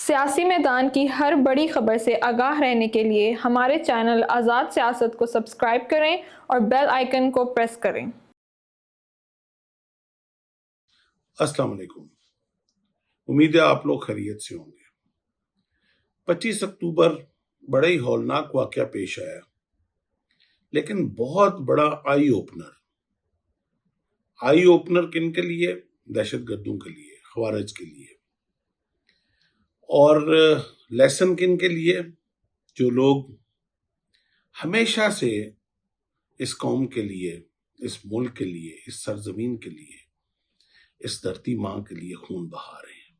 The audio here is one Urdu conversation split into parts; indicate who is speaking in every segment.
Speaker 1: سیاسی میدان کی ہر بڑی خبر سے آگاہ رہنے کے لیے ہمارے چینل آزاد سیاست کو سبسکرائب کریں اور بیل آئیکن کو پریس کریں۔
Speaker 2: السلام علیکم، امید ہے آپ لوگ خیریت سے ہوں گے۔ 25 اکتوبر بڑا ہی ہولناک واقعہ پیش آیا، لیکن بہت بڑا آئی اوپنر کن کے لیے؟ دہشت گردوں کے لیے، خوارج کے لیے، اور لیسن کن کے لیے؟ جو لوگ ہمیشہ سے اس قوم کے لیے، اس ملک کے لیے، اس سرزمین کے لیے، اس دھرتی ماں کے لیے خون بہا رہے ہیں۔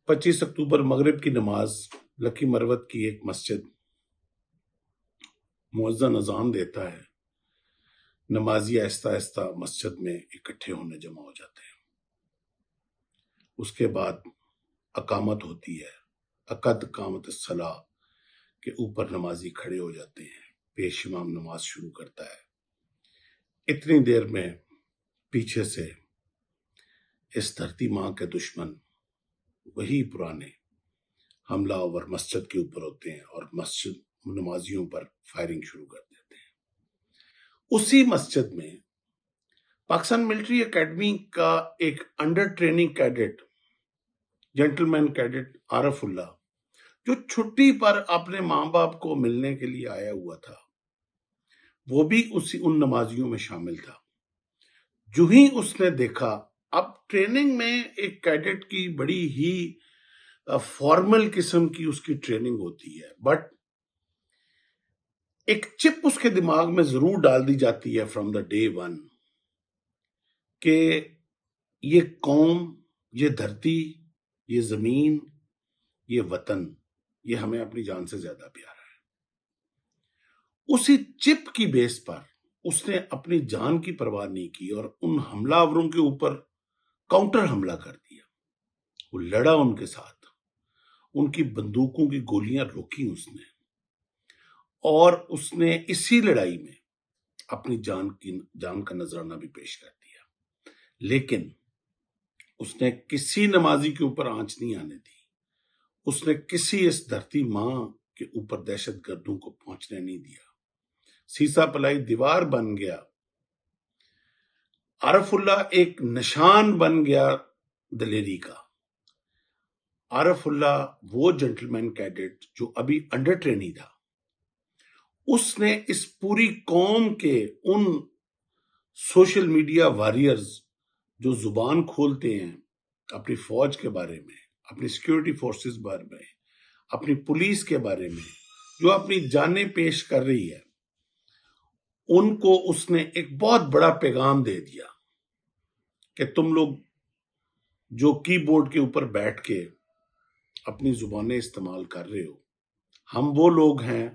Speaker 2: 25 اکتوبر مغرب کی نماز لکی مروت کی ایک مسجد مؤذن اذان دیتا ہے، نمازی آہستہ آہستہ مسجد میں اکٹھے ہونے جمع ہو جاتے ہیں۔ اس کے بعد اقامت ہوتی ہے، عقد قامت الصلاۃ کے اوپر نمازی کھڑے ہو جاتے ہیں، پیش امام نماز شروع کرتا ہے۔ اتنی دیر میں پیچھے سے اس دھرتی ماں کے دشمن وہی پرانے حملہ آور مسجد کے اوپر ہوتے ہیں اور مسجد نمازیوں پر فائرنگ شروع کر دیتے ہیں۔ اسی مسجد میں پاکستان ملٹری اکیڈمی کا ایک انڈر ٹریننگ کیڈٹ، جینٹل مین کیڈٹ عارف اللہ، جو چھٹی پر اپنے ماں باپ کو ملنے کے لیے آیا ہوا تھا، وہ بھی ان نمازیوں میں شامل تھا۔ جو ہی اس نے دیکھا، اب ٹریننگ میں ایک کیڈٹ کی بڑی ہی فارمل قسم کی اس کی ٹریننگ ہوتی ہے، بٹ ایک چپ اس کے دماغ میں ضرور ڈال دی جاتی ہے فرام دا ڈے ون کہ یہ قوم، یہ دھرتی، یہ زمین، یہ وطن، یہ ہمیں اپنی جان سے زیادہ پیارا ہے۔ اسی چپ کی بیس پر اس نے اپنی جان کی پرواہ نہیں کی اور ان حملہ آوروں کے اوپر کاؤنٹر حملہ کر دیا۔ وہ لڑا ان کے ساتھ، ان کی بندوقوں کی گولیاں روکی اس نے، اور اس نے اسی لڑائی میں اپنی جان کا نذرانہ بھی پیش کر دیا۔ لیکن اس نے کسی نمازی کے اوپر آنچ نہیں آنے دی، اس نے کسی اس دھرتی ماں کے اوپر دہشت گردوں کو پہنچنے نہیں دیا۔ سیسا پلائی دیوار بن گیا۔ عارف اللہ ایک نشان بن گیا دلیری کا۔ عارف اللہ وہ جنٹل مین کیڈٹ جو ابھی انڈر ٹریننگ تھا، اس نے اس پوری قوم کے ان سوشل میڈیا واریئرز جو زبان کھولتے ہیں اپنی فوج کے بارے میں، اپنی سیکیورٹی فورسز بارے میں، اپنی پولیس کے بارے میں، جو اپنی جانیں پیش کر رہی ہے، ان کو اس نے ایک بہت بڑا پیغام دے دیا کہ تم لوگ جو کی بورڈ کے اوپر بیٹھ کے اپنی زبانیں استعمال کر رہے ہو، ہم وہ لوگ ہیں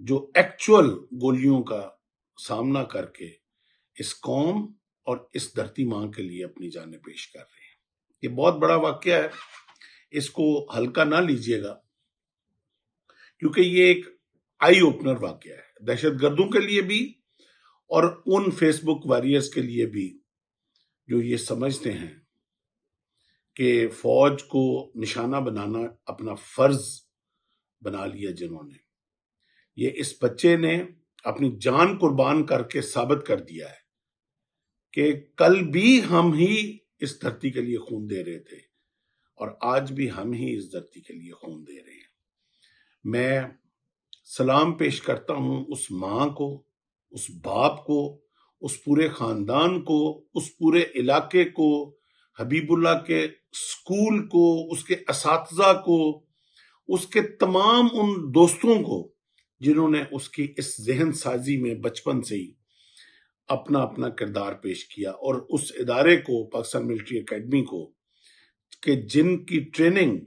Speaker 2: جو ایکچول گولیوں کا سامنا کر کے اس قوم اور اس دھرتی ماں کے لیے اپنی جانیں پیش کر رہے ہیں۔ یہ بہت بڑا واقعہ ہے، اس کو ہلکا نہ لیجئے گا، کیونکہ یہ ایک آئی اوپنر واقعہ ہے، دہشت گردوں کے لیے بھی اور ان فیس بک واریئرز کے لیے بھی جو یہ سمجھتے ہیں کہ فوج کو نشانہ بنانا اپنا فرض بنا لیا جنہوں نے۔ یہ اس بچے نے اپنی جان قربان کر کے ثابت کر دیا ہے کہ کل بھی ہم ہی اس دھرتی کے لیے خون دے رہے تھے اور آج بھی ہم ہی اس دھرتی کے لیے خون دے رہے ہیں۔ میں سلام پیش کرتا ہوں اس ماں کو، اس باپ کو، اس پورے خاندان کو، اس پورے علاقے کو، حبیب اللہ کے اسکول کو، اس کے اساتذہ کو، اس کے تمام ان دوستوں کو جنہوں نے اس کی اس ذہن سازی میں بچپن سے ہی اپنا اپنا کردار پیش کیا، اور اس ادارے کو، پاکستان ملٹری اکیڈمی کو، کہ جن کی ٹریننگ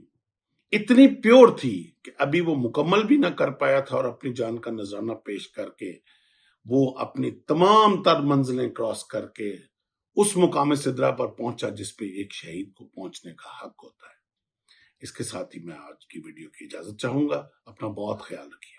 Speaker 2: اتنی پیور تھی کہ ابھی وہ مکمل بھی نہ کر پایا تھا، اور اپنی جان کا نذرانہ پیش کر کے وہ اپنی تمام تر منزلیں کراس کر کے اس مقام سدرا پر پہنچا جس پہ ایک شہید کو پہنچنے کا حق ہوتا ہے۔ اس کے ساتھ ہی میں آج کی ویڈیو کی اجازت چاہوں گا۔ اپنا بہت خیال رکھیے۔